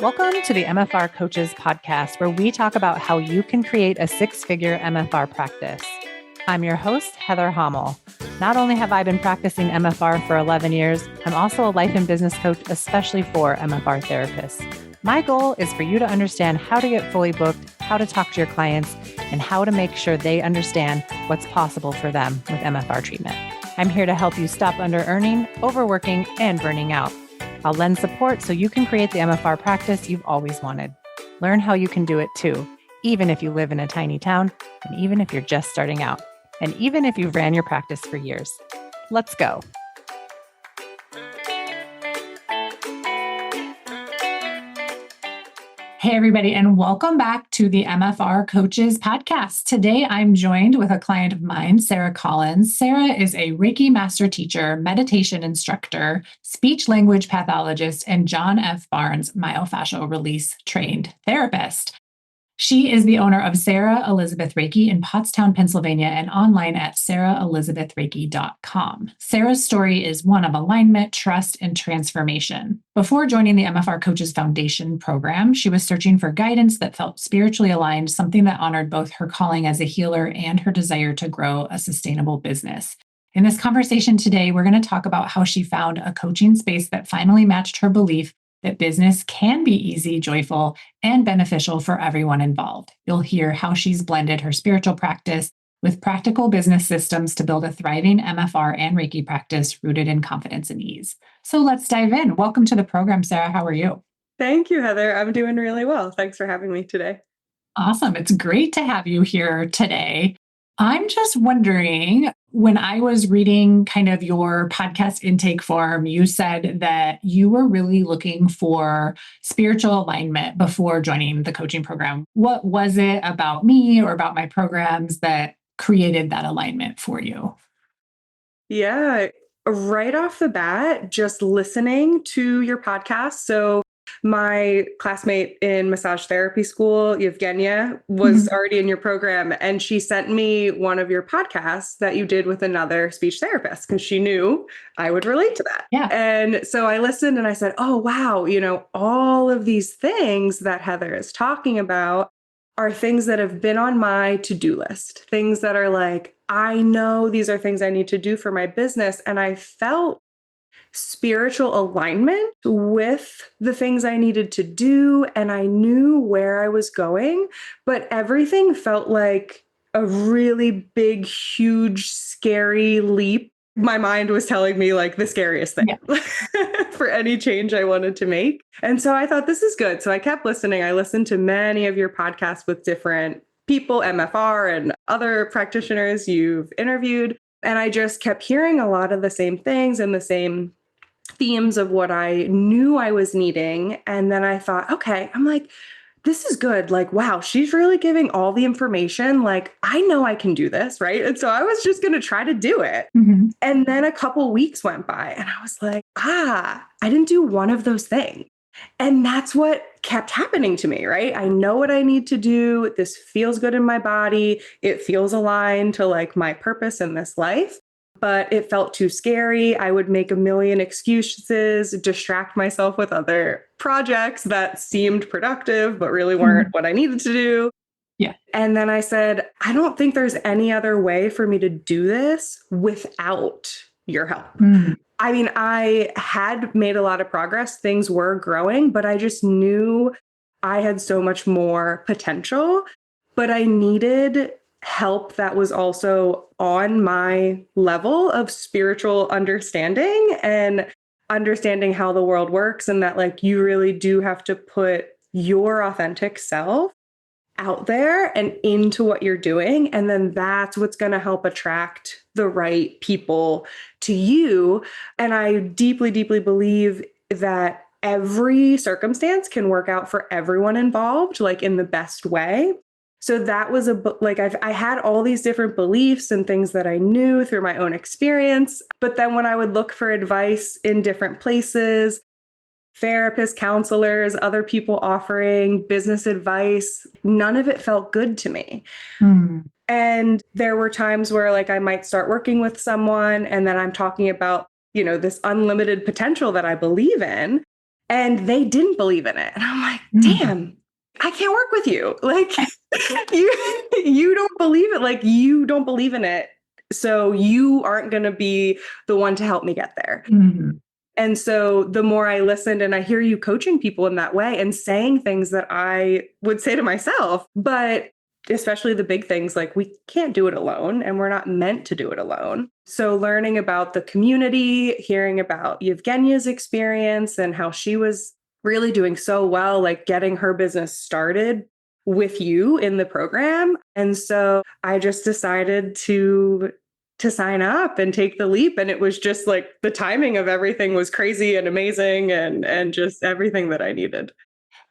Welcome to the MFR Coaches Podcast, where we talk about how you can create a six-figure MFR practice. I'm your host, Heather Hammell. Not only have I been practicing MFR for 11 years, I'm also a life and business coach, especially for MFR therapists. My goal is for you to understand how to get fully booked, how to talk to your clients, and how to make sure they understand what's possible for them with MFR treatment. I'm here to help you stop under-earning, overworking, and burning out. I'll lend support so you can create the MFR practice you've always wanted. Learn how you can do it too, even if you live in a tiny town, and even if you're just starting out, and even if you've ran your practice for years. Let's go. Hey, everybody, and welcome back to the MFR Coaches Podcast. Today, I'm joined with a client of mine, Sarah Collins. Sarah is a Reiki Master Teacher, meditation instructor, speech language pathologist, and John F. Barnes myofascial release trained therapist. She is the owner of Sarah Elizabeth Reiki in Pottstown, Pennsylvania, and online at sarahelizabethreiki.com. Sarah's story is one of alignment, trust, and transformation. Before joining the MFR Coaches Foundation program, she was searching for guidance that felt spiritually aligned, something that honored both her calling as a healer and her desire to grow a sustainable business. In this conversation today, we're going to talk about how she found a coaching space that finally matched her belief that business can be easy, joyful, and beneficial for everyone involved. You'll hear how she's blended her spiritual practice with practical business systems to build a thriving MFR and Reiki practice rooted in confidence and ease. So let's dive in. Welcome to the program, Sarah. How are you? Thank you, Heather. I'm doing really well. Thanks for having me today. Awesome. It's great to have you here today. I'm just wondering, when I was reading kind of your podcast intake form, you said that you were really looking for spiritual alignment before joining the coaching program. What was it about me or about my programs that created that alignment for you? Yeah, right off the bat, just listening to your podcast. So my classmate in massage therapy school, Yevgenia, was already in your program, and she sent me one of your podcasts that you did with another speech therapist because she knew I would relate to that. Yeah. And so I listened and I said, oh, wow, all of these things that Heather is talking about are things that have been on my to-do list, things that are like, I know these are things I need to do for my business. And I felt spiritual alignment with the things I needed to do. And I knew where I was going, but everything felt like a really big, huge, scary leap. My mind was telling me like the scariest thing for any change I wanted to make. And so I thought, this is good. So I kept listening. I listened to many of your podcasts with different people, MFR and other practitioners you've interviewed. And I just kept hearing a lot of the same things and the same themes of what I knew I was needing. And then I thought, okay, I'm like, this is good. Like, wow, she's really giving all the information. Like, I know I can do this, right? And so I was just going to try to do it. And then a couple weeks went by and I was like, I didn't do one of those things. And that's what kept happening to me, right? I know what I need to do. This feels good in my body. It feels aligned to like my purpose in this life. But it felt too scary. I would make a million excuses, distract myself with other projects that seemed productive, but really weren't what I needed to do. Yeah. And then I said, I don't think there's any other way for me to do this without your help. I mean, I had made a lot of progress. Things were growing, but I just knew I had so much more potential, but I needed help that was also on my level of spiritual understanding and understanding how the world works, and that like you really do have to put your authentic self out there and into what you're doing. And then that's what's going to help attract the right people to you. And I deeply, deeply believe that every circumstance can work out for everyone involved, like in the best way. So that was I had all these different beliefs and things that I knew through my own experience. But then when I would look for advice in different places, therapists, counselors, other people offering business advice, none of it felt good to me. And there were times where like I might start working with someone and then I'm talking about, this unlimited potential that I believe in. And they didn't believe in it. And I'm like, damn, I can't work with you. Like you don't believe it. Like you don't believe in it. So you aren't going to be the one to help me get there. Mm-hmm. And so the more I listened, and I hear you coaching people in that way and saying things that I would say to myself, but especially the big things like we can't do it alone and we're not meant to do it alone. So learning about the community, hearing about Yevgenia's experience and how she was really doing so well, like getting her business started with you in the program. And so I just decided to sign up and take the leap. And it was just like the timing of everything was crazy and amazing and just everything that I needed.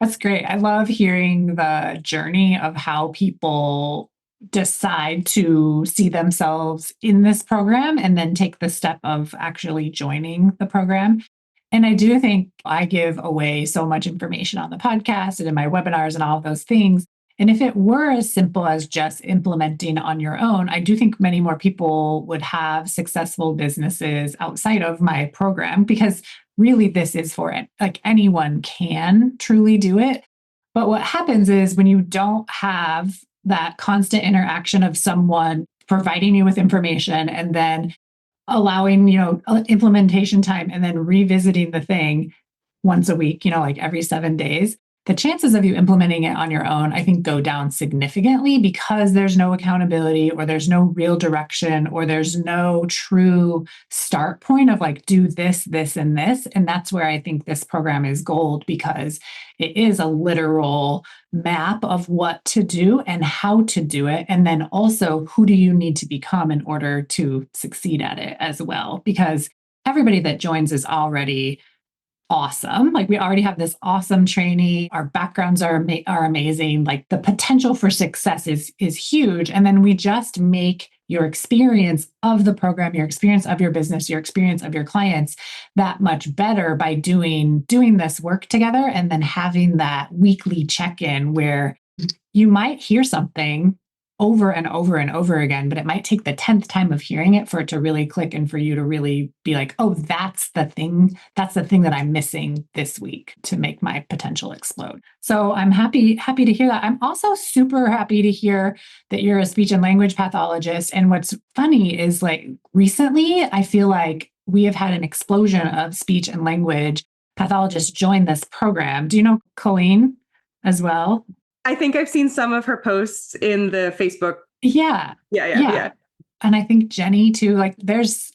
That's great. I love hearing the journey of how people decide to see themselves in this program and then take the step of actually joining the program. And I do think I give away so much information on the podcast and in my webinars and all of those things. And if it were as simple as just implementing on your own, I do think many more people would have successful businesses outside of my program, because really this is for it. Like anyone can truly do it. But what happens is when you don't have that constant interaction of someone providing you with information and then allowing, implementation time and then revisiting the thing once a week, like every 7 days, the chances of you implementing it on your own, I think, go down significantly because there's no accountability or there's no real direction or there's no true start point of like, do this, this, and this. And that's where I think this program is gold, because it is a literal map of what to do and how to do it. And then also, who do you need to become in order to succeed at it as well? Because everybody that joins is already awesome. Like we already have this awesome trainee. Our backgrounds are amazing. Like the potential for success is huge. And then we just make your experience of the program, your experience of your business, your experience of your clients that much better by doing this work together and then having that weekly check-in where you might hear something over and over and over again, but it might take the 10th time of hearing it for it to really click and for you to really be like, oh, that's the thing that I'm missing this week to make my potential explode. So I'm happy to hear that. I'm also super happy to hear that you're a speech and language pathologist. And what's funny is like recently, I feel like we have had an explosion of speech and language pathologists join this program. Do you know Colleen as well? I think I've seen some of her posts in the Facebook. Yeah. And I think Jenny too, like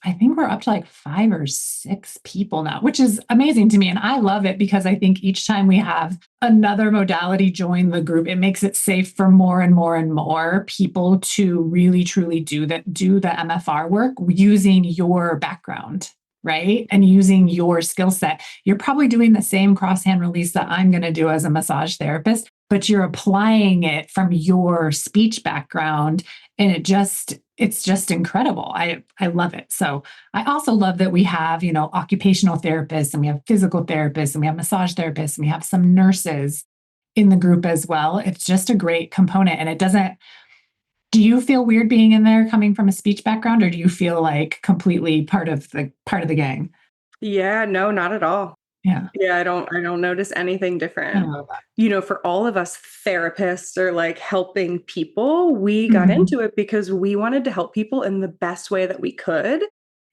I think we're up to like 5 or 6 people now, which is amazing to me. And I love it because I think each time we have another modality join the group, it makes it safe for more and more and more people to really, truly do the MFR work using your background, right? And using your skill set. You're probably doing the same cross-hand release that I'm going to do as a massage therapist, but you're applying it from your speech background. And it's just incredible. I love it. So I also love that we have, occupational therapists and we have physical therapists and we have massage therapists and we have some nurses in the group as well. It's just a great component. And do you feel weird being in there coming from a speech background, or do you feel like completely part of the gang? Yeah, no, not at all. Yeah. Yeah, I don't notice anything different. For all of us therapists or like helping people, we got into it because we wanted to help people in the best way that we could.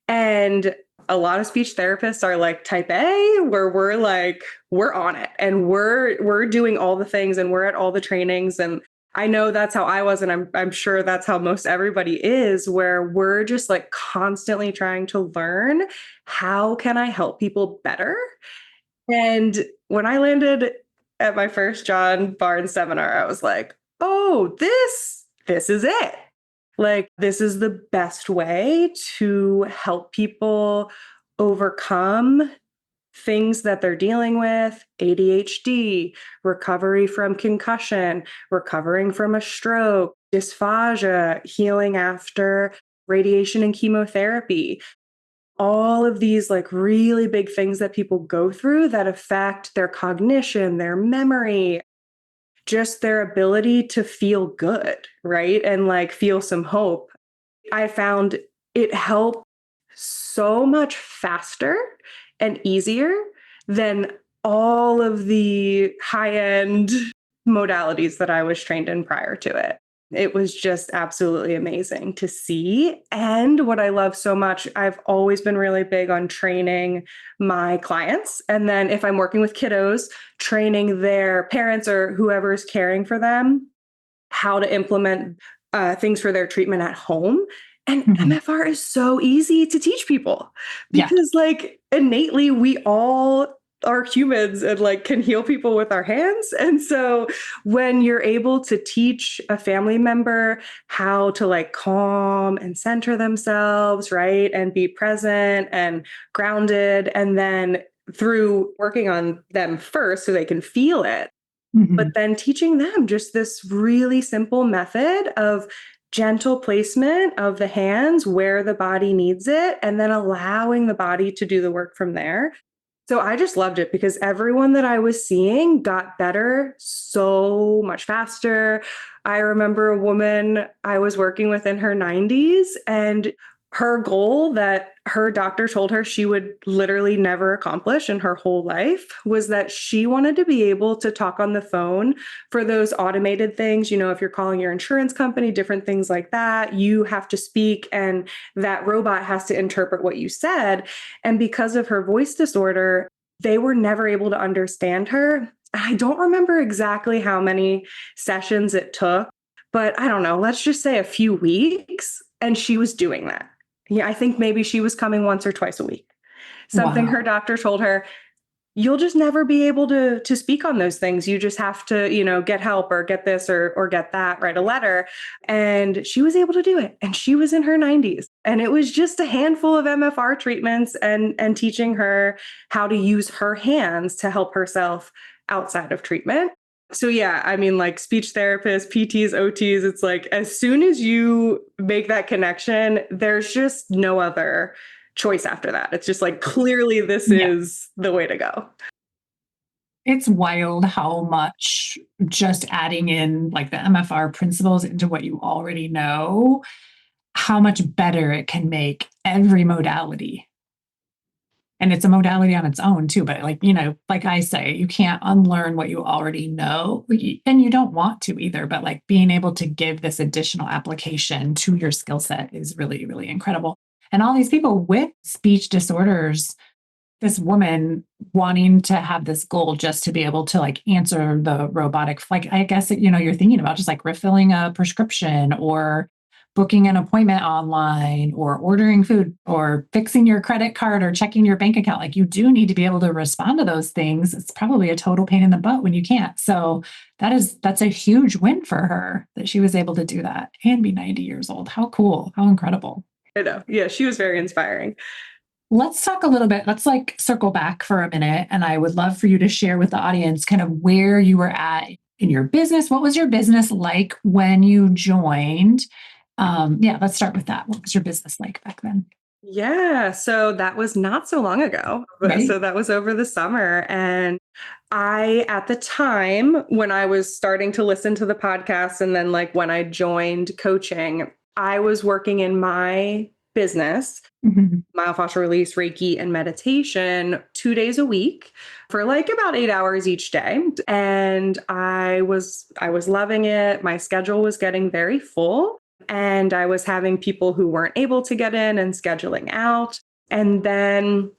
And a lot of speech therapists are like type A, where we're on it and we're doing all the things and we're at all the trainings. And I know that's how I was. And I'm sure that's how most everybody is, where we're just like constantly trying to learn, how can I help people better? And when I landed at my first John Barnes seminar, I was like, oh, this is it. Like, this is the best way to help people overcome things that they're dealing with: ADHD, recovery from concussion, recovering from a stroke, dysphagia, healing after radiation and chemotherapy. All of these like really big things that people go through that affect their cognition, their memory, just their ability to feel good, right? And like feel some hope. I found it helped so much faster and easier than all of the high-end modalities that I was trained in prior to it. It was just absolutely amazing to see. And what I love so much, I've always been really big on training my clients. And then if I'm working with kiddos, training their parents or whoever is caring for them, how to implement things for their treatment at home. And MFR is so easy to teach people because like innately we all are humans and like can heal people with our hands. And so when you're able to teach a family member how to like calm and center themselves, right? And be present and grounded, and then through working on them first so they can feel it, but then teaching them just this really simple method of gentle placement of the hands where the body needs it, and then allowing the body to do the work from there. So I just loved it because everyone that I was seeing got better so much faster. I remember a woman I was working with in her 90s, and her goal that her doctor told her she would literally never accomplish in her whole life was that she wanted to be able to talk on the phone for those automated things. You know, if you're calling your insurance company, different things like that, you have to speak and that robot has to interpret what you said. And because of her voice disorder, they were never able to understand her. I don't remember exactly how many sessions it took, but I don't know, let's just say a few weeks. And she was doing that. Yeah, I think maybe she was coming once or twice a week. Something her doctor told her, you'll just never be able to speak on those things. You just have to, you know, get help or get this or get that, write a letter. And she was able to do it. And she was in her 90s. And it was just a handful of MFR treatments and teaching her how to use her hands to help herself outside of treatment. So yeah, I mean, like speech therapists, PTs, OTs, it's like as soon as you make that connection, there's just no other choice after that. It's just like clearly this is the way to go. It's wild how much just adding in like the MFR principles into what you already know, how much better it can make every modality. And it's a modality on its own too. But like, you know, like I say, you can't unlearn what you already know, and you don't want to either. But like being able to give this additional application to your skill set is really, really incredible. And all these people with speech disorders, this woman wanting to have this goal just to be able to like answer the robotic, like I guess, you know, you're thinking about just like refilling a prescription or booking an appointment online or ordering food or fixing your credit card or checking your bank account. Like you do need to be able to respond to those things. It's probably a total pain in the butt when you can't. So that's a huge win for her that she was able to do that and be 90 years old. How cool. How incredible. I know. Yeah, she was very inspiring. Let's talk a little bit. Let's like circle back for a minute. And I would love for you to share with the audience kind of where you were at in your business. What was your business like when you joined? Let's start with that. What was your business like back then? Yeah, so that was not so long ago. Right. So that was over the summer. And I, at the time when I was starting to listen to the podcast and then like when I joined coaching, I was working in my business, myofascial release, Reiki, and meditation 2 days a week for like about 8 hours each day. And I was loving it. My schedule was getting very full. And I was having people who weren't able to get in and scheduling out. And then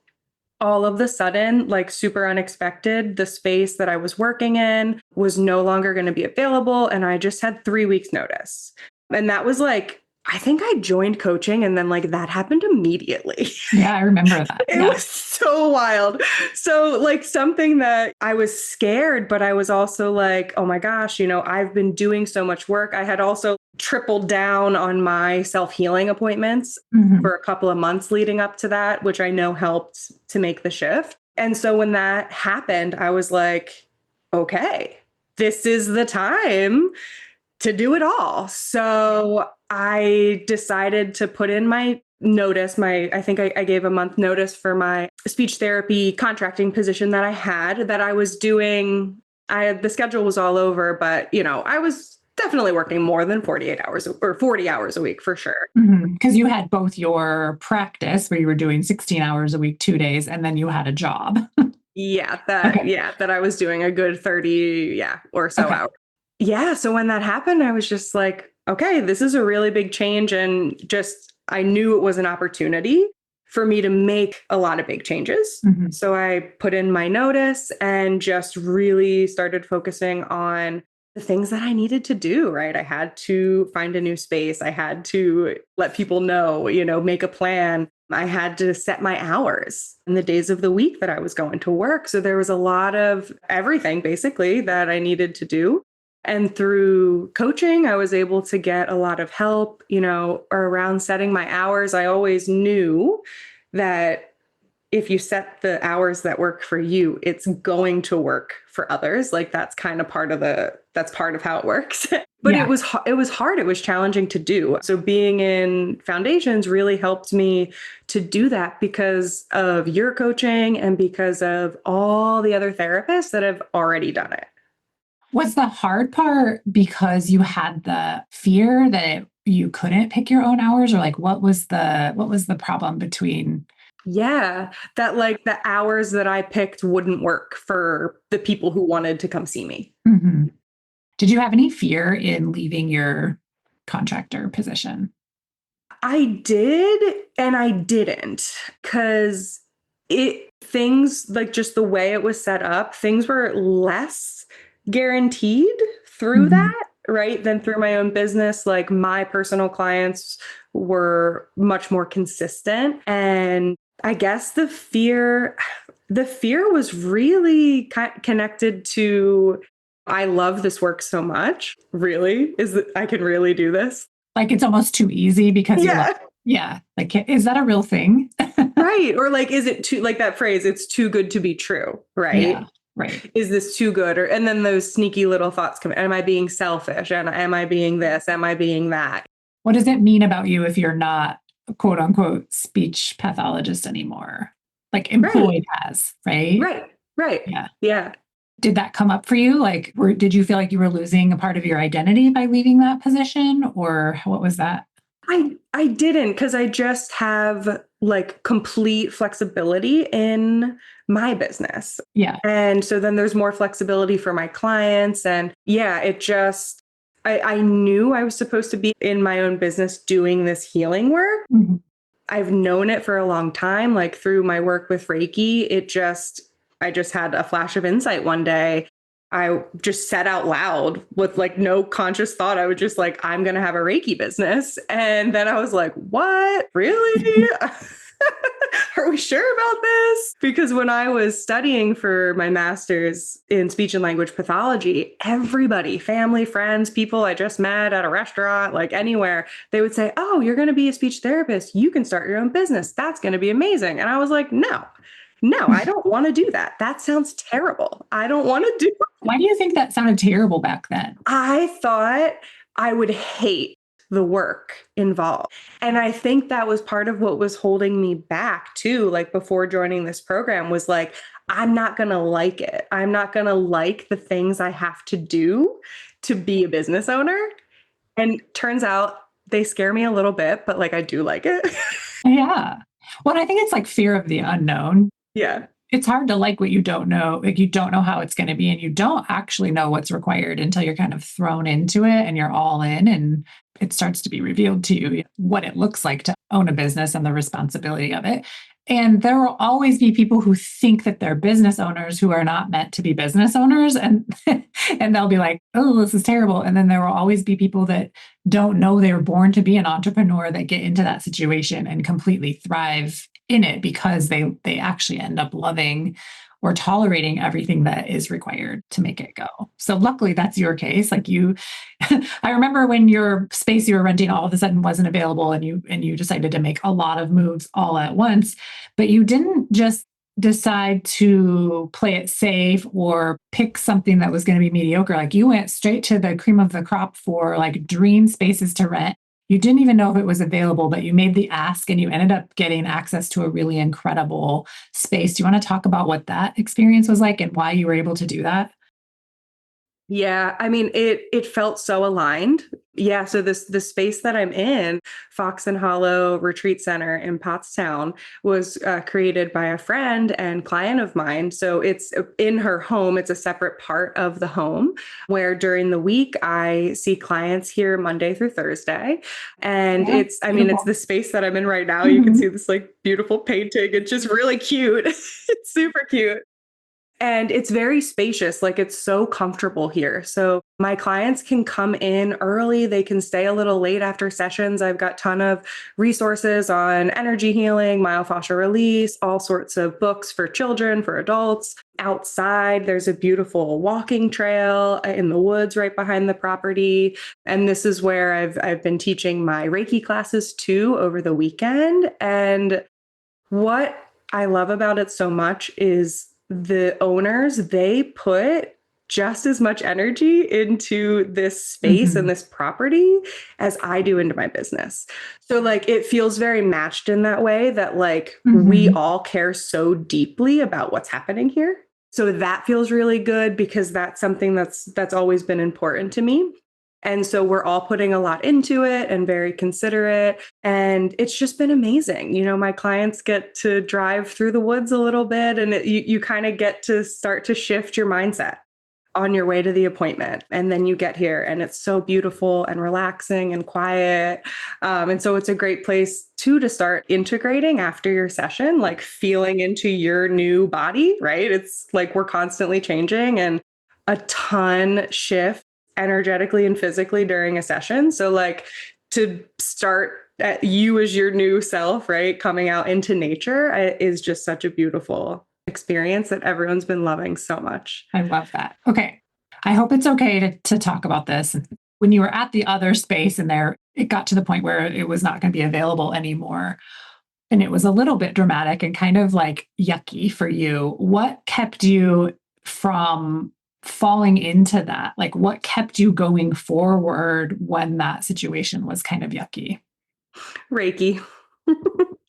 all of the sudden, like super unexpected, the space that I was working in was no longer going to be available. And I just had 3 weeks notice. And that was like, I think I joined coaching and then like that happened immediately. Yeah, I remember that. It was so wild. So like something that I was scared, but I was also like, oh my gosh, you know, I've been doing so much work. I had also tripled down on my self-healing appointments for a couple of months leading up to that, which I know helped to make the shift. And so when that happened, I was like, okay, this is the time to do it all. So I decided to put in my notice. I think I gave a month notice for my speech therapy contracting position that I had that I was doing. The schedule was all over, but you know, I was definitely working more than 48 hours or 40 hours a week for sure. Because you had both your practice where you were doing 16 hours a week, 2 days, and then you had a job. Okay. that I was doing a good 30, or so Okay. hours. Yeah. So when that happened, I was just like, okay, this is a really big change. And just, I knew it was an opportunity for me to make a lot of big changes. Mhm. So I put in my notice and just really started focusing on the things that I needed to do, right? I had to find a new space. I had to let people know, make a plan. I had to set my hours and the days of the week that I was going to work. So there was a lot of everything basically that I needed to do. And through coaching, I was able to get a lot of help, around setting my hours. I always knew that if you set the hours that work for you, it's going to work for others. Like that's kind of that's part of how it works. But Yeah. it was hard. It was challenging to do. So being in foundations really helped me to do that because of your coaching and because of all the other therapists that have already done it. Was the hard part because you had the fear that you couldn't pick your own hours, or like what was the problem between? Yeah, that like the hours that I picked wouldn't work for the people who wanted to come see me. Mhm. Did you have any fear in leaving your contractor position? I did and I didn't because things like just the way it was set up, things were less guaranteed through Mhm. that, right? Than through my own business. Like my personal clients were much more consistent. And I guess the fear was really connected to I love this work so much. Really? I can really do this? Like it's almost too easy because you love Yeah. it. Yeah. Like, is that a real thing? Right. Or like, is it too, like that phrase, it's too good to be true, Yeah. right? Right. Is this too good? And then those sneaky little thoughts come, am I being selfish? And am I being this? Am I being that? What does it mean about you if you're not a quote unquote speech pathologist anymore? Like Right. employed as, right? Right. Right. Yeah. Yeah. Did that come up for you? Like, did you feel like you were losing a part of your identity by leaving that position, or what was that? I didn't because I just have like complete flexibility in my business. Yeah. And so then there's more flexibility for my clients. And yeah, I knew I was supposed to be in my own business doing this healing work. Mhm. I've known it for a long time, like through my work with Reiki. I just had a flash of insight one day. I just said out loud with like no conscious thought. I was just like, I'm going to have a Reiki business. And then I was like, what? Really? Are we sure about this? Because when I was studying for my master's in speech and language pathology, everybody, family, friends, people I just met at a restaurant, like anywhere, they would say, oh, you're going to be a speech therapist. You can start your own business. That's going to be amazing. And I was like, no, I don't want to do that. That sounds terrible. I don't want to do it. Why do you think that sounded terrible back then? I thought I would hate the work involved. And I think that was part of what was holding me back too. Like before joining this program was like, I'm not going to like it. I'm not going to like the things I have to do to be a business owner. And turns out they scare me a little bit, but like I do like it. Yeah. Well, I think it's like fear of the unknown. Yeah. It's hard to like what you don't know. Like you don't know how it's going to be, and you don't actually know what's required until you're kind of thrown into it and you're all in, and it starts to be revealed to you what it looks like to own a business and the responsibility of it. And there will always be people who think that they're business owners who are not meant to be business owners, and and they'll be like, "Oh, this is terrible." And then there will always be people that don't know they were born to be an entrepreneur that get into that situation and completely thrive in it because they actually end up loving or tolerating everything that is required to make it go. So luckily that's your case. Like you I remember when your space you were renting all of a sudden wasn't available, and you decided to make a lot of moves all at once, but you didn't just decide to play it safe or pick something that was going to be mediocre. Like you went straight to the cream of the crop for like dream spaces to rent. You didn't even know if it was available, but you made the ask and you ended up getting access to a really incredible space. Do you want to talk about what that experience was like and why you were able to do that? Yeah, I mean, it felt so aligned Yeah, so the space that I'm in, Fox and Hollow Retreat Center in Pottstown, was created by a friend and client of mine. So it's in her home. It's a separate part of the home where during the week I see clients here Monday through Thursday. And Yeah, it's, I mean, it's beautiful. the space that I'm in right now. You can Mhm. see this like beautiful painting. It's just really cute. It's super cute. And it's very spacious, like it's so comfortable here. So my clients can come in early, they can stay a little late after sessions. I've got a ton of resources on energy healing, myofascial release, all sorts of books for children, for adults. Outside, there's a beautiful walking trail in the woods right behind the property. And this is where I've been teaching my Reiki classes too over the weekend. And what I love about it so much is the owners, they put just as much energy into this space and Mhm. this property as I do into my business. So like it feels very matched in that way that like we Mhm. all care so deeply about what's happening here. So that feels really good because that's something that's always been important to me. And so we're all putting a lot into it and very considerate. And it's just been amazing. You know, my clients get to drive through the woods a little bit and you kind of get to start to shift your mindset on your way to the appointment. And then you get here and it's so beautiful and relaxing and quiet. And so it's a great place too to start integrating after your session, like feeling into your new body, right? It's like we're constantly changing and a ton shift energetically and physically during a session. So like to start at you as your new self, right? Coming out into nature is just such a beautiful experience that everyone's been loving so much. I love that. Okay. I hope it's okay to talk about this. When you were at the other space and there, it got to the point where it was not going to be available anymore. And it was a little bit dramatic and kind of like yucky for you. What kept you from falling into that? Like, what kept you going forward when that situation was kind of yucky? Reiki.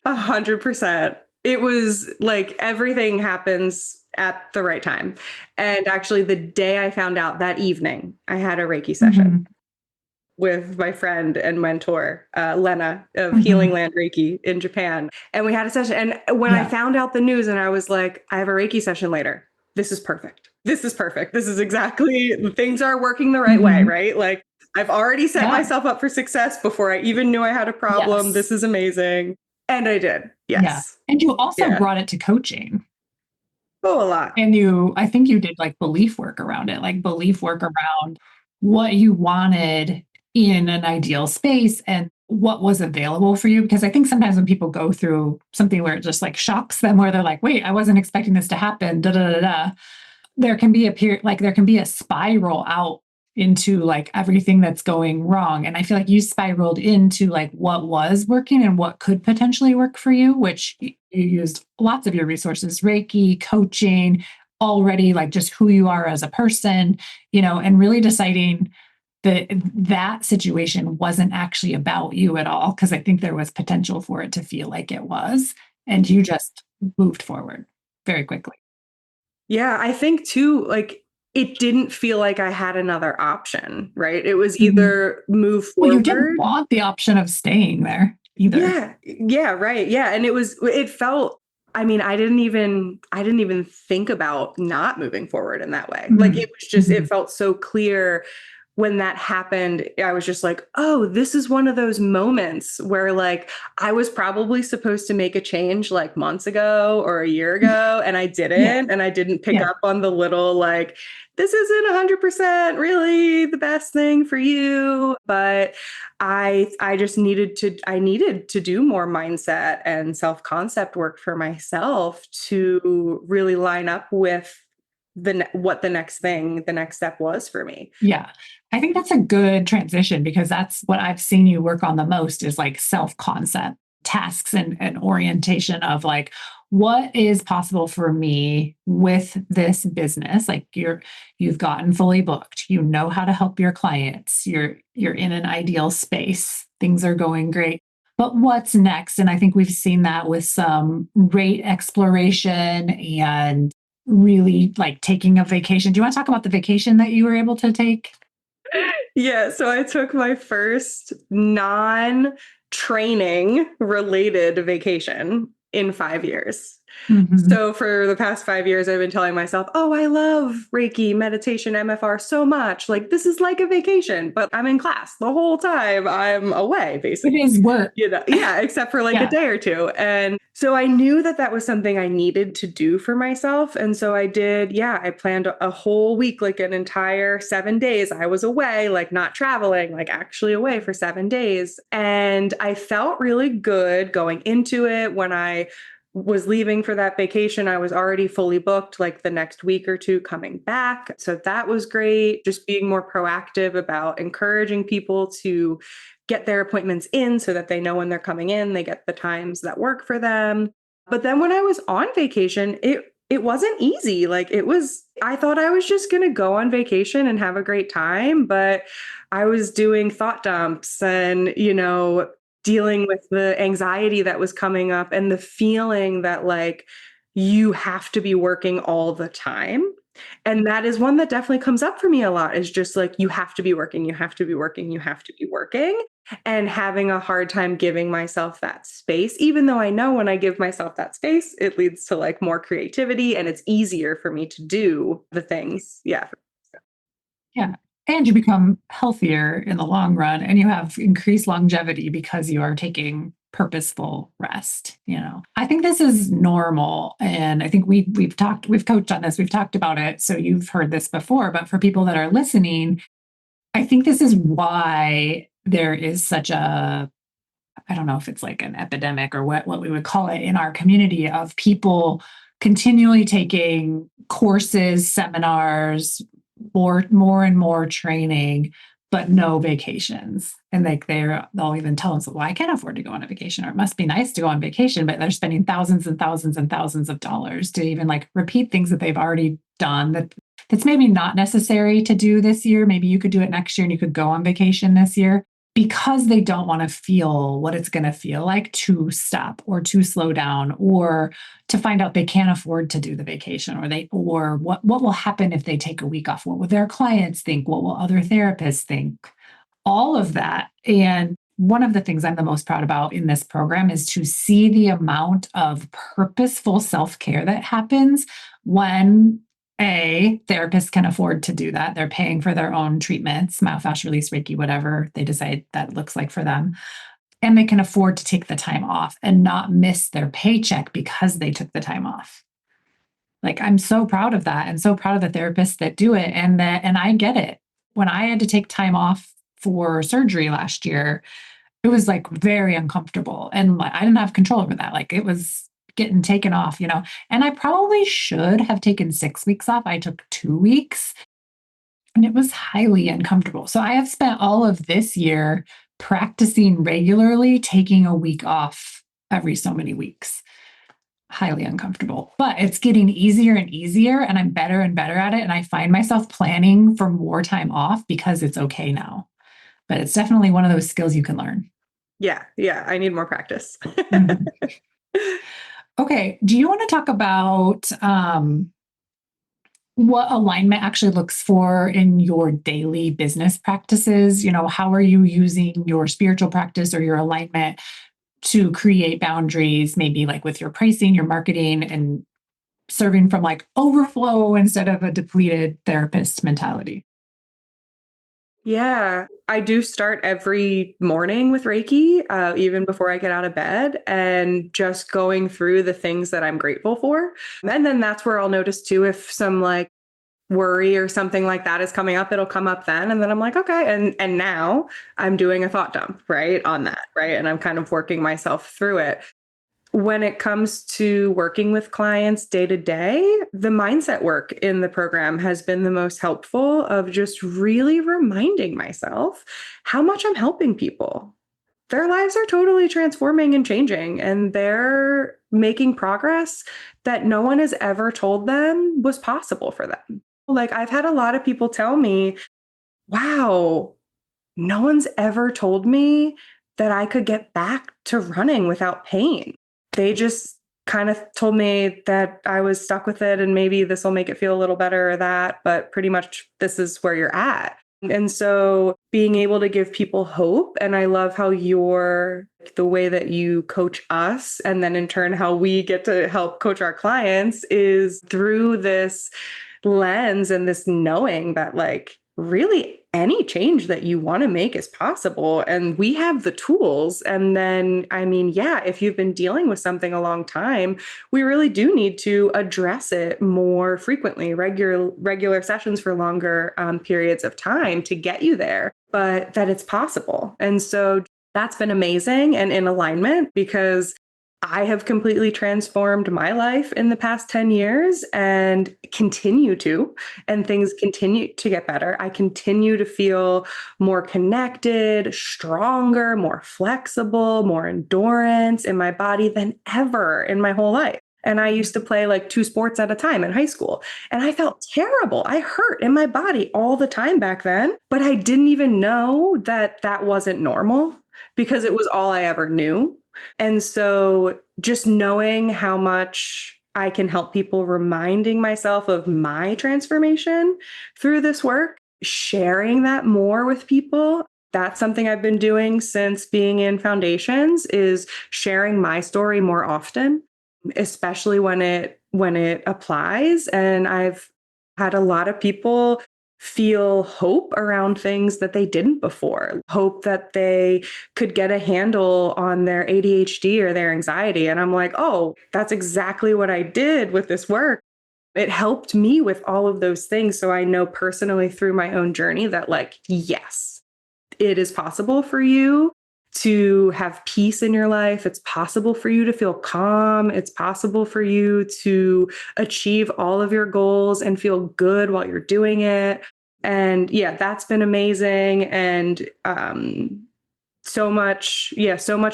100%. It was like everything happens at the right time. And actually, the day I found out that evening, I had a Reiki session Mhm. with my friend and mentor, Lena of Healing Mhm. Land Reiki in Japan. And we had a session. And when I Yeah. found out the news, and I was like, I have a Reiki session later. This is perfect. This is perfect. This is exactly, things are working the right way, Mhm. right? Like I've already set Yeah. myself up for success before I even knew I had a problem. This Yes. is amazing. And I did. Yeah. Yes. And you also Yeah. brought it to coaching. Oh, a lot. And I think you did like belief work around it, like belief work around what you wanted in an ideal space and what was available for you. Because I think sometimes when people go through something where it just like shocks them, where they're like, wait, I wasn't expecting this to happen, da da da da, there can be a period, like there can be a spiral out into like everything that's going wrong. And I feel like you spiraled into like what was working and what could potentially work for you, which you used lots of your resources, Reiki, coaching, already like just who you are as a person, and really deciding that that situation wasn't actually about you at all. Cause I think there was potential for it to feel like it was. And you just moved forward very quickly. Yeah, I think too, like it didn't feel like I had another option, right? It was Mhm. either move Well, you didn't forward. want the option of staying there either. Yeah. Yeah, right. Yeah. And it felt, I mean, I didn't even think about not moving forward in that way. Like Mhm. it was just, it Mhm. felt so clear when that happened. I was just like, oh, this is one of those moments where like I was probably supposed to make a change like months ago or a year ago, and I Yeah, didn't. And I didn't pick yeah, up on the little like, this isn't 100% really the best thing for you. But I just needed to do more mindset and self-concept work for myself to really line up with what the next step was for me. yeah. I think that's a good transition because that's what I've seen you work on the most is like self-concept tasks and orientation of like what is possible for me with this business. Like you've gotten fully booked, you know how to help your clients, you're in an ideal space, things are going great. But what's next? And I think we've seen that with some rate exploration and really like taking a vacation. Do you want to talk about the vacation that you were able to take? Yeah, so I took my first non-training related vacation in 5 years. Mhm. So for the past 5 years, I've been telling myself, oh, I love Reiki, meditation, MFR so much. Like, this is like a vacation, but I'm in class the whole time I'm away, It basically. is work. Yeah, except for like a Yeah. day or two. And so I knew that that was something I needed to do for myself. And so I did, yeah, I planned a whole week, like an entire 7 days. I was away, like not traveling, like actually away for 7 days. And I felt really good going into it. When I was leaving for that vacation, I was already fully booked like the next week or two coming back. So that was great. Just being more proactive about encouraging people to get their appointments in so that they know when they're coming in, they get the times that work for them. But then when I was on vacation, it wasn't easy. Like I thought I was just going to go on vacation and have a great time, but I was doing thought dumps and, dealing with the anxiety that was coming up and the feeling that like you have to be working all the time. And that is one that definitely comes up for me a lot, is just like, you have to be working, you have to be working, you have to be working, and having a hard time giving myself that space, even though I know when I give myself that space, it leads to like more creativity and it's easier for me to do the things. Yeah. Yeah. And you become healthier in the long run and you have increased longevity because you are taking purposeful rest. I think this is normal. And I think we've coached on this, we've talked about it. So you've heard this before, but for people that are listening, I think this is why there is such I don't know if it's like an epidemic or what we would call it in our community, of people continually taking courses, seminars, more and more training, but no vacations. And like they'll even tell us, well, I can't afford to go on a vacation, or it must be nice to go on vacation, but they're spending thousands and thousands and thousands of dollars to even like repeat things that they've already done that's maybe not necessary to do this year. Maybe you could do it next year and you could go on vacation this year, because they don't want to feel what it's going to feel like to stop or to slow down, or to find out they can't afford to do the vacation, or what will happen if they take a week off? What will their clients think? What will other therapists think? All of that. And one of the things I'm the most proud about in this program is to see the amount of purposeful self-care that happens when a therapist can afford to do that. They're paying for their own treatments, myofascial release, Reiki, whatever they decide that looks like for them. And they can afford to take the time off and not miss their paycheck because they took the time off. Like, I'm so proud of that, and so proud of the therapists that do it. And I get it. When I had to take time off for surgery last year, it was like very uncomfortable. And I didn't have control over that. Like, it was getting taken off, and I probably should have taken 6 weeks off. I took 2 weeks and it was highly uncomfortable. So I have spent all of this year practicing regularly, taking a week off every so many weeks. Highly uncomfortable, but it's getting easier and easier, and I'm better and better at it. And I find myself planning for more time off because it's okay now. But it's definitely one of those skills you can learn. Yeah. I need more practice. Mhm. Okay. Do you want to talk about what alignment actually looks for in your daily business practices? How are you using your spiritual practice or your alignment to create boundaries, maybe like with your pricing, your marketing, and serving from like overflow instead of a depleted therapist mentality? Yeah, I do start every morning with Reiki, even before I get out of bed, and just going through the things that I'm grateful for. And then that's where I'll notice too, if some like worry or something like that is coming up, it'll come up then. And then I'm like, okay. And now I'm doing a thought dump, right, on that, right? And I'm kind of working myself through it. When it comes to working with clients day to day, the mindset work in the program has been the most helpful, of just really reminding myself how much I'm helping people. Their lives are totally transforming and changing, and they're making progress that no one has ever told them was possible for them. Like, I've had a lot of people tell me, wow, no one's ever told me that I could get back to running without pain. They just kind of told me that I was stuck with it and maybe this will make it feel a little better or that, but pretty much this is where you're at. And so being able to give people hope, and I love how the way that you coach us, and then in turn, how we get to help coach our clients is through this lens and this knowing that like really any change that you want to make is possible. And we have the tools. And then, I mean, yeah, if you've been dealing with something a long time, we really do need to address it more frequently, regular sessions for longer periods of time to get you there, but that it's possible. And so that's been amazing and in alignment because I have completely transformed my life in the past 10 years and continue to, and things continue to get better. I continue to feel more connected, stronger, more flexible, more endurance in my body than ever in my whole life. And I used to play like 2 sports at a time in high school. And I felt terrible. I hurt in my body all the time back then, but I didn't even know that that wasn't normal because it was all I ever knew. And so just knowing how much I can help people, reminding myself of my transformation through this work, sharing that more with people. That's something I've been doing since being in foundations, is sharing my story more often, especially when it applies. And I've had a lot of people feel hope around things that they didn't before, hope that they could get a handle on their ADHD or their anxiety. And I'm like, oh, that's exactly what I did with this work. It helped me with all of those things. So I know personally through my own journey that like, yes, it is possible for you to have peace in your life. It's possible for you to feel calm. It's possible for you to achieve all of your goals and feel good while you're doing it. And yeah, that's been amazing. And so much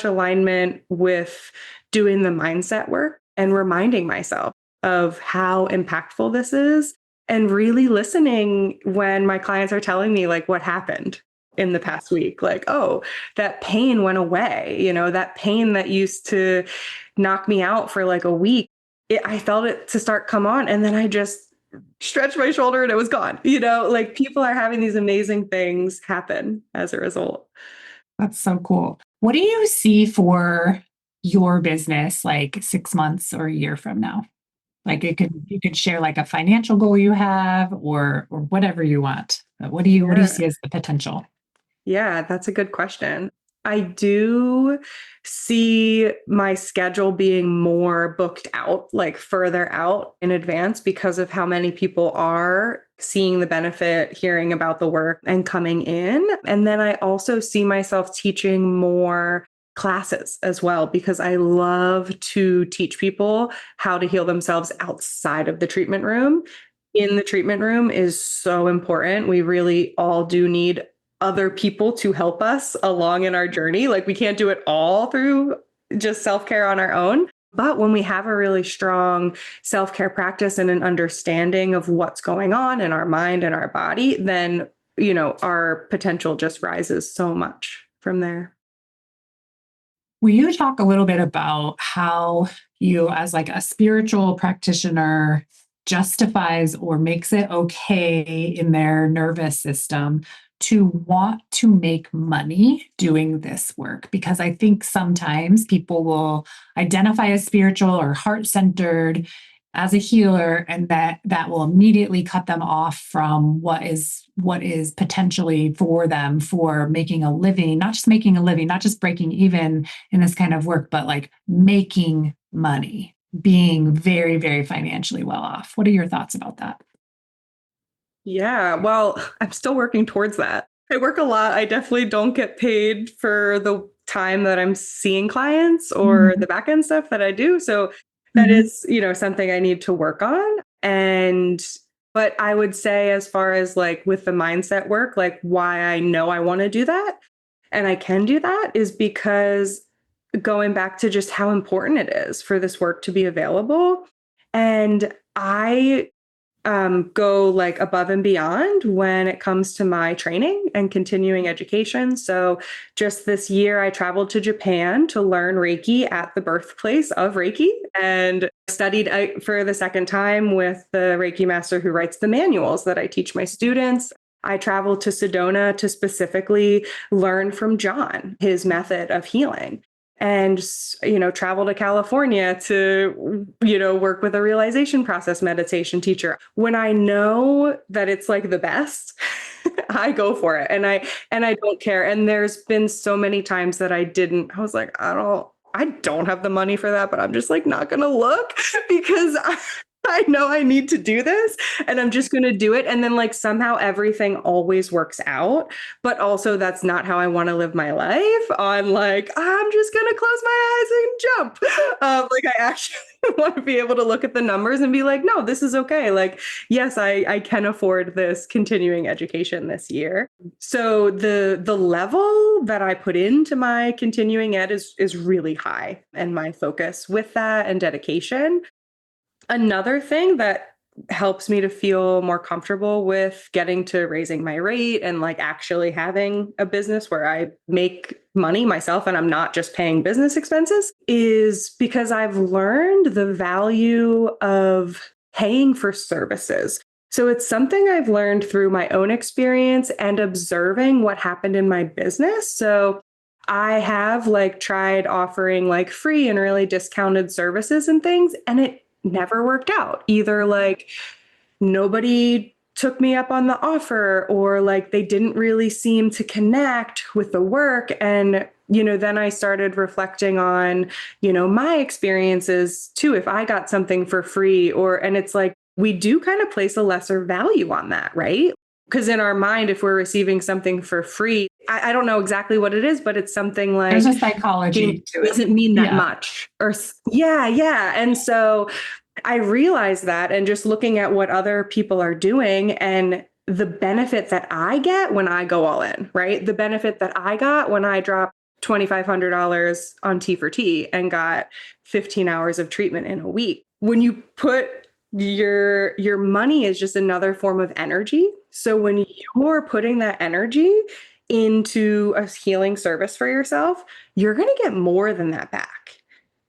alignment with doing the mindset work and reminding myself of how impactful this is and really listening when my clients are telling me like what happened in the past week, like, oh, that pain went away, that pain that used to knock me out for like a week, I felt it to start come on. And then I just stretched my shoulder and it was gone, like people are having these amazing things happen as a result. That's so cool. What do you see for your business like 6 months or a year from now? Like you could share like a financial goal you have or whatever you want. But what do you see as the potential? Yeah, that's a good question. I do see my schedule being more booked out, like further out in advance because of how many people are seeing the benefit, hearing about the work and coming in. And then I also see myself teaching more classes as well, because I love to teach people how to heal themselves outside of the treatment room. In the treatment room is so important. We really all do need other people to help us along in our journey. Like we can't do it all through just self-care on our own. But when we have a really strong self-care practice and an understanding of what's going on in our mind and our body, then, our potential just rises so much from there. Will you talk a little bit about how you, as like a spiritual practitioner, justifies or makes it okay in their nervous system to want to make money doing this work? Because I think sometimes people will identify as spiritual or heart-centered as a healer, and that will immediately cut them off from what is potentially for them for making a living, not just making a living, not just breaking even in this kind of work, but like making money, being very, very financially well off. What are your thoughts about that? Yeah, well, I'm still working towards that. I work a lot. I definitely don't get paid for the time that I'm seeing clients or the back end stuff that I do. So that is, something I need to work on. But I would say as far as like with the mindset work, like why I know I want to do that and I can do that is because going back to just how important it is for this work to be available. And I go like above and beyond when it comes to my training and continuing education. So just this year, I traveled to Japan to learn Reiki at the birthplace of Reiki and studied for the second time with the Reiki Master who writes the manuals that I teach my students. I traveled to Sedona to specifically learn from John, his method of healing. And, travel to California to, work with a realization process meditation teacher. When I know that it's like the best, I go for it. And I don't care. And there's been so many times that I was like, I don't have the money for that, but I'm just like not going to look because I know I need to do this and I'm just going to do it. And then like somehow everything always works out. But also that's not how I want to live my life on like, I'm just going to close my eyes and jump. Like I actually want to be able to look at the numbers and be like, no, this is okay. Like, yes, I can afford this continuing education this year. So the level that I put into my continuing ed is really high, and my focus with that and dedication. Another thing that helps me to feel more comfortable with getting to raising my rate and like actually having a business where I make money myself and I'm not just paying business expenses is because I've learned the value of paying for services. So it's something I've learned through my own experience and observing what happened in my business. So I have like tried offering like free and really discounted services and things, and it never worked out. Either like nobody took me up on the offer, or like they didn't really seem to connect with the work. And, then I started reflecting on, my experiences too. If I got something for free and it's like, we do kind of place a lesser value on that, right? Because in our mind, if we're receiving something for free, I don't know exactly what it is, but it's something like there's a psychology to it. Doesn't mean that much. Yeah. And so I realized that, and just looking at what other people are doing and the benefit that I get when I go all in, right? The benefit that I got when I dropped $2,500 on T for T and got 15 hours of treatment in a week. When you put your money is just another form of energy. So when you're putting that energy into a healing service for yourself, you're going to get more than that back.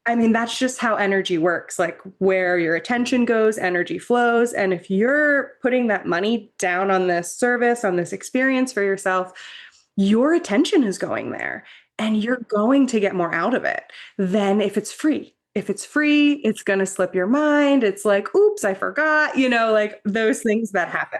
I mean, that's just how energy works. Like where your attention goes, energy flows. And if you're putting that money down on this service, on this experience for yourself, your attention is going there and you're going to get more out of it than if it's free. If it's free, it's going to slip your mind. It's like, oops, I forgot, like those things that happen.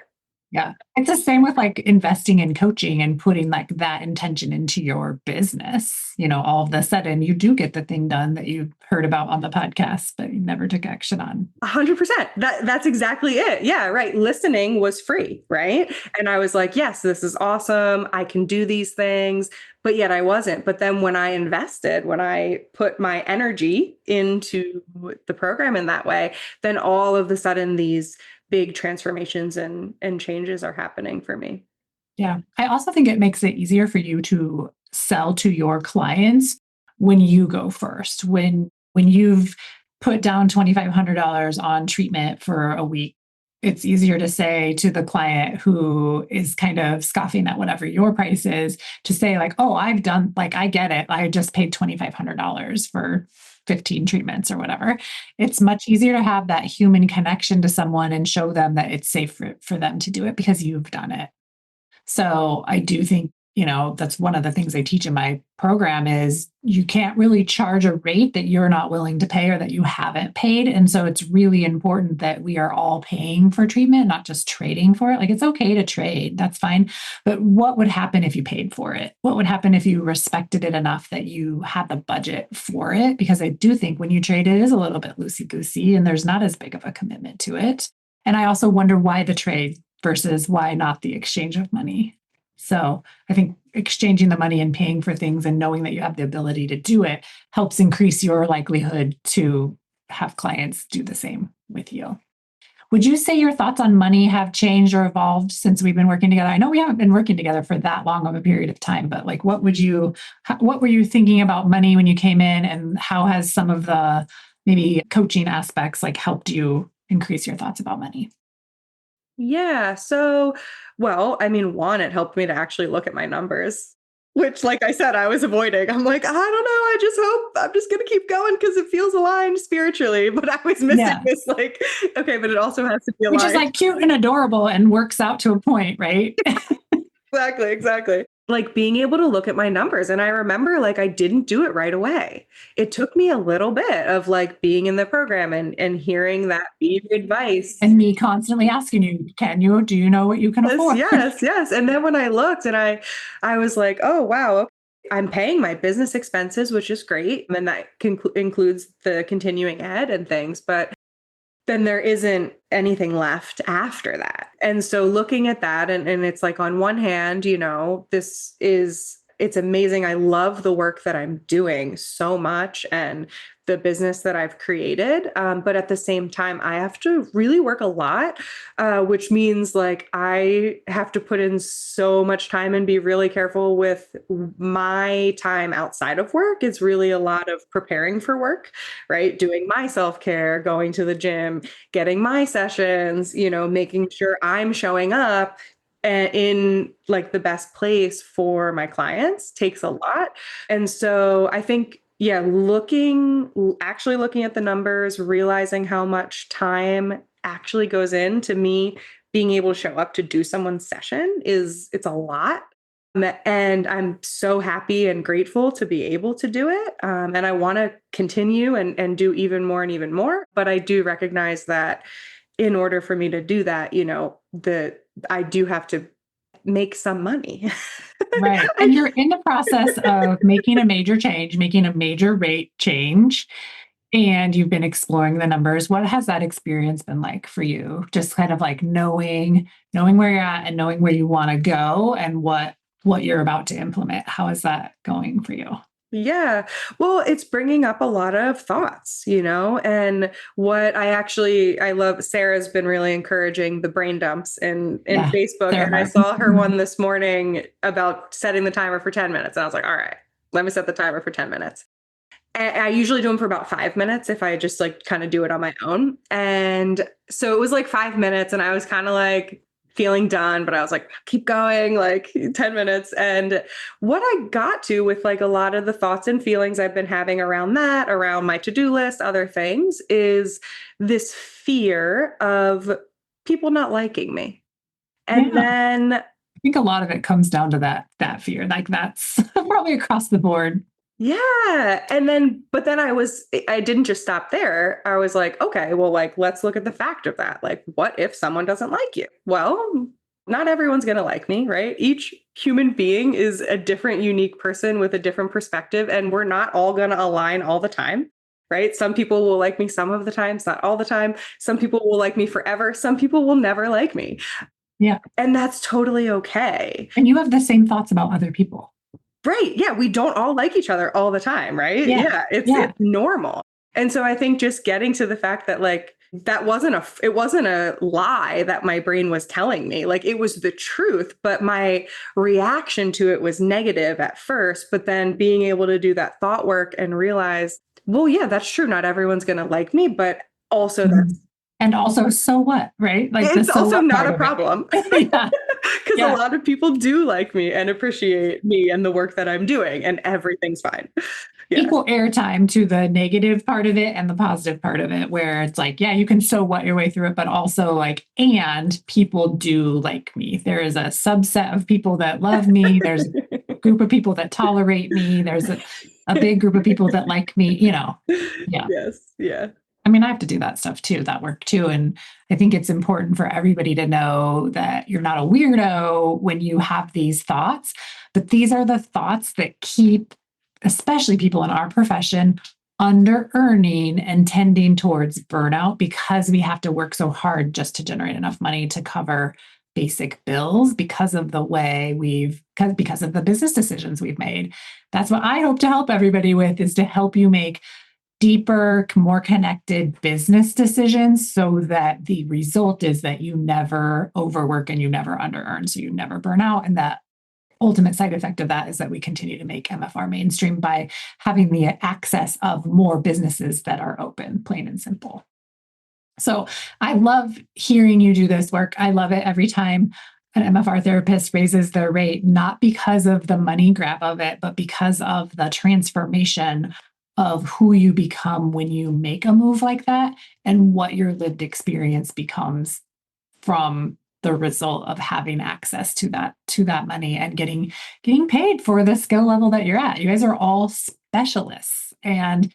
Yeah. It's the same with like investing in coaching and putting like that intention into your business. All of a sudden you do get the thing done that you heard about on the podcast, but you never took action on. 100%. That's exactly it. Yeah. Right. Listening was free. Right. And I was like, yes, this is awesome. I can do these things, but yet I wasn't. But then when I put my energy into the program in that way, then all of a sudden these big transformations and changes are happening for me. Yeah. I also think it makes it easier for you to sell to your clients when you go first, when you've put down $2,500 on treatment for a week. It's easier to say to the client who is kind of scoffing at whatever your price is, to say like, oh, I've done, like, I get it. I just paid $2,500 for 15 treatments or whatever. It's much easier to have that human connection to someone and show them that it's safe for them to do it because you've done it. So I do think, that's one of the things I teach in my program is you can't really charge a rate that you're not willing to pay or that you haven't paid. And so it's really important that we are all paying for treatment, not just trading for it. Like it's okay to trade, that's fine. But what would happen if you paid for it? What would happen if you respected it enough that you had the budget for it? Because I do think when you trade, it is a little bit loosey-goosey and there's not as big of a commitment to it. And I also wonder why the trade versus why not the exchange of money. So I think exchanging the money and paying for things and knowing that you have the ability to do it helps increase your likelihood to have clients do the same with you. Would you say your thoughts on money have changed or evolved since we've been working together? I know we haven't been working together for that long of a period of time, but like, what were you thinking about money when you came in, and how has some of the maybe coaching aspects like helped you increase your thoughts about money? Yeah. So, one, it helped me to actually look at my numbers. which, like I said, I was avoiding. I'm like, I don't know. I just hope I'm just going to keep going because it feels aligned spiritually. But I was missing this, like, okay, but it also has to be aligned. Which is like cute and adorable and works out to a point, right? Exactly. Like being able to look at my numbers. And I remember like I didn't do it right away. It took me a little bit of like being in the program and hearing that being advice. And me constantly asking you, do you know what you can afford? Yes. And then when I looked and I was like, oh, wow. Okay. I'm paying my business expenses, which is great. And that includes the continuing ed and things. But then there isn't anything left after that. And so looking at that, and it's like on one hand, it's amazing. I love the work that I'm doing so much and the business that I've created. But at the same time, I have to really work a lot, which means like I have to put in so much time and be really careful with my time outside of work. It's really a lot of preparing for work, right? Doing my self-care, going to the gym, getting my sessions, making sure I'm showing up in like the best place for my clients takes a lot. And so I think, actually looking at the numbers, realizing how much time actually goes into me being able to show up to do someone's session it's a lot. And I'm so happy and grateful to be able to do it. And I want to continue and do even more and even more. But I do recognize that in order for me to do that, I do have to make some money. Right. And you're in the process of making a major change, making a major rate change, and you've been exploring the numbers. What has that experience been like for you? Just kind of like knowing where you're at and knowing where you want to go and what you're about to implement. How is that going for you? Yeah. Well, it's bringing up a lot of thoughts, and what I love, Sarah's been really encouraging the brain dumps in Facebook. Sarah. And I saw her one this morning about setting the timer for 10 minutes. And I was like, all right, let me set the timer for 10 minutes. And I usually do them for about 5 minutes if I just like kind of do it on my own. And so it was like 5 minutes and I was kind of like feeling done, but I was like, keep going, like 10 minutes. And what I got to with like a lot of the thoughts and feelings I've been having around my to-do list, other things, is this fear of people not liking me. And then I think a lot of it comes down to that fear. Like that's probably across the board. Yeah. But then I didn't just stop there. I was like, okay, well, like, let's look at the fact of that. Like, what if someone doesn't like you? Well, not everyone's going to like me, right? Each human being is a different, unique person with a different perspective. And we're not all going to align all the time, right? Some people will like me some of the times, not all the time. Some people will like me forever. Some people will never like me. Yeah. And that's totally okay. And you have the same thoughts about other people. Right. Yeah. We don't all like each other all the time. Right. Yeah. It's normal. And so I think just getting to the fact that like, it wasn't a lie that my brain was telling me. Like it was the truth, but my reaction to it was negative at first, but then being able to do that thought work and realize, well, yeah, that's true. Not everyone's going to like me, but also and also, so what, right? Like it's also not a problem. Yeah. Because a lot of people do like me and appreciate me and the work that I'm doing, and everything's fine. Equal airtime to the negative part of it and the positive part of it, where it's like, yeah, you can so what your way through it, but also like, and people do like me. There is a subset of people that love me. There's a group of people that tolerate me. There's a big group of people that like me, Yeah. Yes. Yeah. I mean, I have to do that stuff too, that work too. And I think it's important for everybody to know that you're not a weirdo when you have these thoughts, but these are the thoughts that keep, especially people in our profession, under earning and tending towards burnout because we have to work so hard just to generate enough money to cover basic bills because of the way because of the business decisions we've made. That's what I hope to help everybody with, is to help you make deeper, more connected business decisions so that the result is that you never overwork and you never under-earn, so you never burn out. And that ultimate side effect of that is that we continue to make MFR mainstream by having the access of more businesses that are open, plain and simple. So I love hearing you do this work. I love it every time. an MFR therapist raises their rate, not because of the money grab of it, but because of the transformation of who you become when you make a move like that and what your lived experience becomes from the result of having access to that money and getting paid for the skill level that you're at. You guys are all specialists, and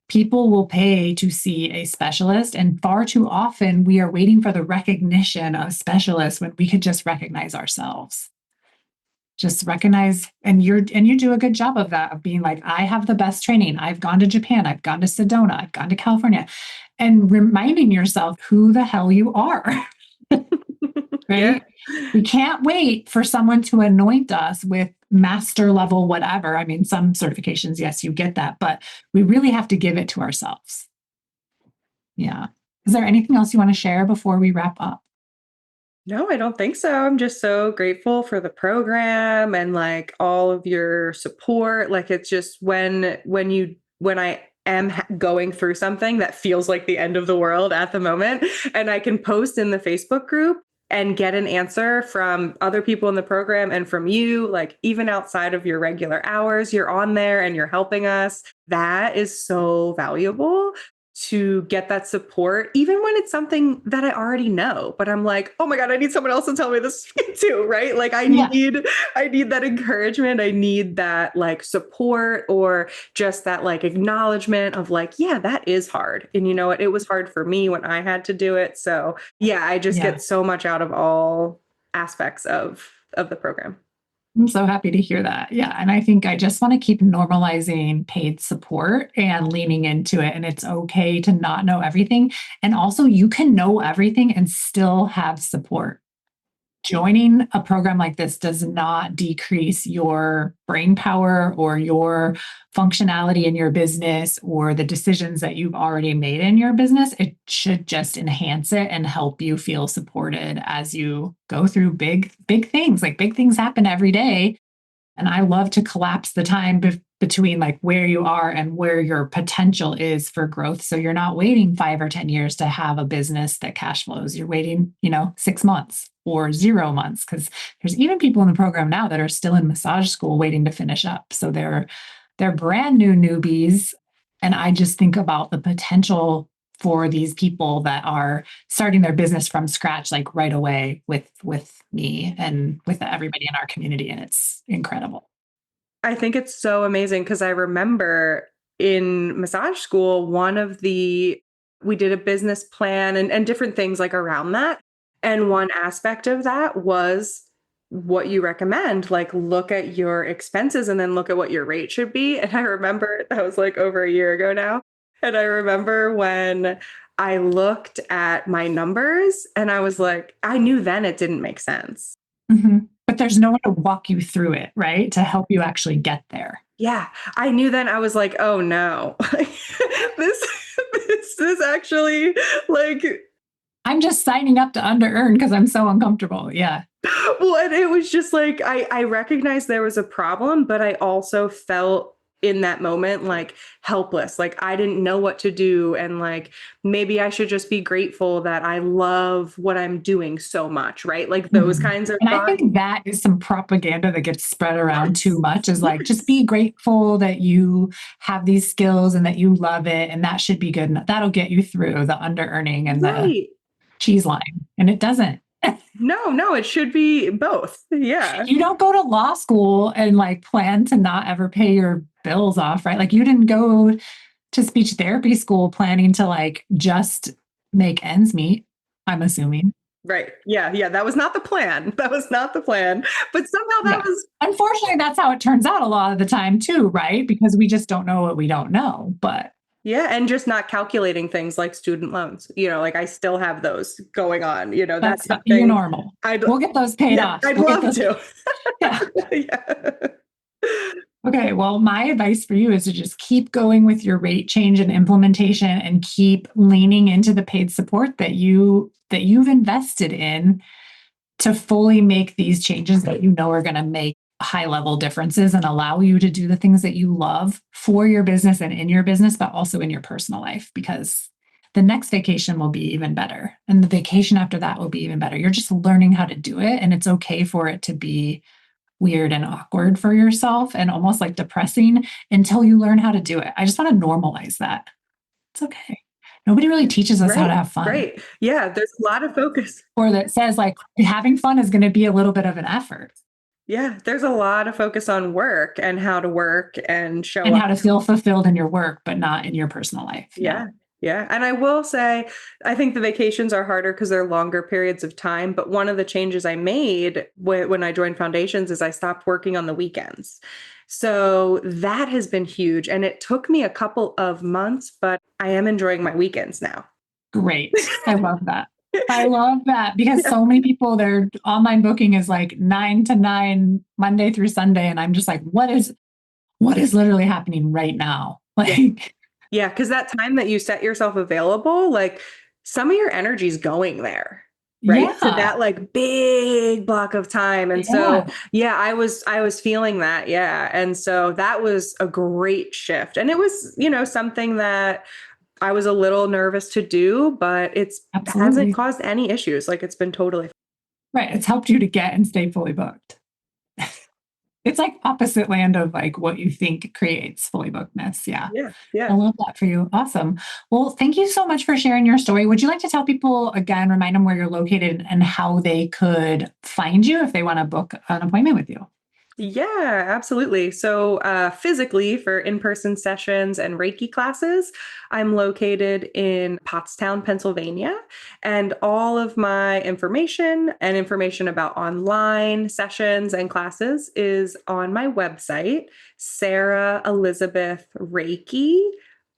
people will pay to see a specialist. And far too often we are waiting for the recognition of specialists when we could just recognize ourselves. Just recognize, and you do a good job of that, of being like, I have the best training. I've gone to Japan, I've gone to Sedona, I've gone to California, and reminding yourself who the hell you are. Right? Yeah. We can't wait for someone to anoint us with master level whatever. I mean, some certifications, yes, you get that, but we really have to give it to ourselves. Yeah. Is there anything else you want to share before we wrap up? No, I don't think so. I'm just so grateful for the program and like all of your support. Like it's just when I am going through something that feels like the end of the world at the moment, and I can post in the Facebook group and get an answer from other people in the program and from you, like even outside of your regular hours, you're on there and you're helping us. That is so valuable to get that support, even when it's something that I already know, but I'm like, oh my God, I need someone else to tell me this too, right? Like I need that encouragement. I need that like support, or just that like acknowledgement of like, yeah, that is hard. And you know what? It was hard for me when I had to do it. So yeah, I just get so much out of all aspects of the program. I'm so happy to hear that. Yeah. And I think I just want to keep normalizing paid support and leaning into it. And it's okay to not know everything. And also, you can know everything and still have support. Joining a program like this does not decrease your brain power or your functionality in your business or the decisions that you've already made in your business. It should just enhance it and help you feel supported as you go through big things. Like big things happen every day. And I love to collapse the time between like where you are and where your potential is for growth. So you're not waiting 5 or 10 years to have a business that cash flows. You're waiting, 6 months or 0 months, because there's even people in the program now that are still in massage school waiting to finish up. So they're brand new newbies. And I just think about the potential for these people that are starting their business from scratch, like right away with me and with everybody in our community. And it's incredible. I think it's so amazing because I remember in massage school, we did a business plan and different things like around that. And one aspect of that was what you recommend, like look at your expenses and then look at what your rate should be. And I remember that was like over a year ago now. And I remember when I looked at my numbers and I was like, I knew then it didn't make sense. Mm-hmm. But there's no one to walk you through it, right? To help you actually get there. Yeah. I knew then. I was like, oh no, this actually like, I'm just signing up to under-earn because I'm so uncomfortable. Yeah. Well, and it was just like, I recognized there was a problem, but I also felt in that moment, like helpless, like I didn't know what to do. And like, maybe I should just be grateful that I love what I'm doing so much, right? Like those kinds of thoughts. I think that is some propaganda that gets spread around too much, is like, just be grateful that you have these skills and that you love it. And that should be good. And that'll get you through the under-earning and the cheese line. And it doesn't. No, it should be both. Yeah. You don't go to law school and like plan to not ever pay your bills off, right? Like you didn't go to speech therapy school planning to like just make ends meet, I'm assuming. Right. Yeah. That was not the plan. But somehow that was. Unfortunately, that's how it turns out a lot of the time too, right? Because we just don't know what we don't know. But yeah. And just not calculating things like student loans, like I still have those going on, that's you're normal. We'll get those paid off. I'd love to. Yeah. Okay. Well, my advice for you is to just keep going with your rate change and implementation and keep leaning into the paid support that you've invested in to fully make these changes that are going to make high level differences and allow you to do the things that you love for your business and in your business, but also in your personal life, because the next vacation will be even better. And the vacation after that will be even better. You're just learning how to do it. And it's okay for it to be weird and awkward for yourself and almost like depressing until you learn how to do it. I just want to normalize that. It's okay. Nobody really teaches us how to have fun. Right. Yeah. There's a lot of focus. Or that says like having fun is going to be a little bit of an effort. Yeah. There's a lot of focus on work and how to work and show and up. how to feel fulfilled in your work, but not in your personal life. Yeah. Yeah. And I will say, I think the vacations are harder because they're longer periods of time. But one of the changes I made when I joined Foundations is I stopped working on the weekends. So that has been huge. And it took me a couple of months, but I am enjoying my weekends now. Great. I love that. I love that because so many people, their online booking is like 9 to 9, Monday through Sunday. And I'm just like, what is literally happening right now? Like, yeah, because that time that you set yourself available, like some of your energy is going there, right? Yeah. So that like big block of time. And so, I was feeling that. Yeah. And so that was a great shift. And it was, something that I was a little nervous to do, but it hasn't caused any issues. Like it's been totally right. It's helped you to get and stay fully booked. It's like opposite land of like what you think creates fully bookedness. Yeah. Yeah. I love that for you. Awesome. Well, thank you so much for sharing your story. Would you like to tell people again, remind them where you're located and how they could find you if they want to book an appointment with you? Yeah, absolutely. So physically for in-person sessions and Reiki classes, I'm located in Pottstown, Pennsylvania. And all of my information and information about online sessions and classes is on my website, Sarah Elizabeth Reiki.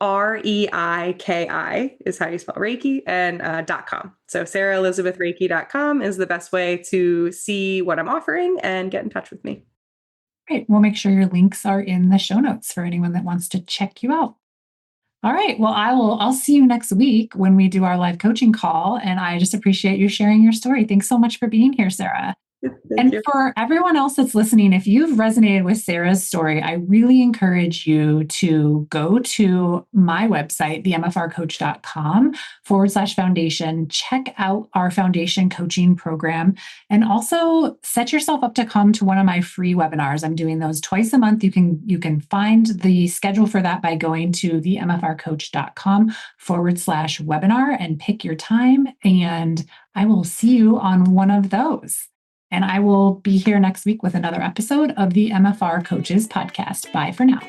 REIKI is how you spell Reiki, and .com. So SarahElizabethReiki.com is the best way to see what I'm offering and get in touch with me. Great. We'll make sure your links are in the show notes for anyone that wants to check you out. All right. Well, I'll see you next week when we do our live coaching call. And I just appreciate you sharing your story. Thanks so much for being here, Sarah. Thank you. For everyone else that's listening, if you've resonated with Sarah's story, I really encourage you to go to my website, themfrcoach.com/foundation, check out our foundation coaching program, and also set yourself up to come to one of my free webinars. I'm doing those twice a month. You can find the schedule for that by going to themfrcoach.com/webinar and pick your time. And I will see you on one of those. And I will be here next week with another episode of the MFR Coaches Podcast. Bye for now.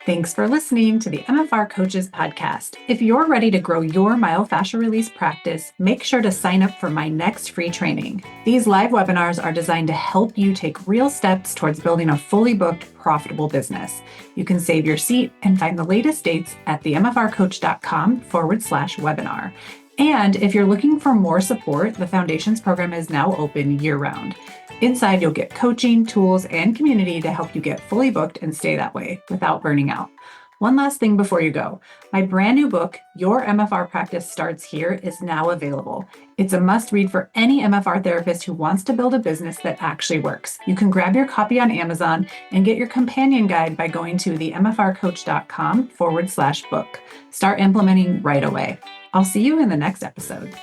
Thanks for listening to the MFR Coaches Podcast. If you're ready to grow your myofascial release practice, make sure to sign up for my next free training. These live webinars are designed to help you take real steps towards building a fully booked, profitable business. You can save your seat and find the latest dates at themfrcoach.com/webinar. And if you're looking for more support, the Foundations program is now open year-round. Inside, you'll get coaching, tools, and community to help you get fully booked and stay that way without burning out. One last thing before you go. My brand new book, Your MFR Practice Starts Here, is now available. It's a must-read for any MFR therapist who wants to build a business that actually works. You can grab your copy on Amazon and get your companion guide by going to themfrcoach.com/book. Start implementing right away. I'll see you in the next episode.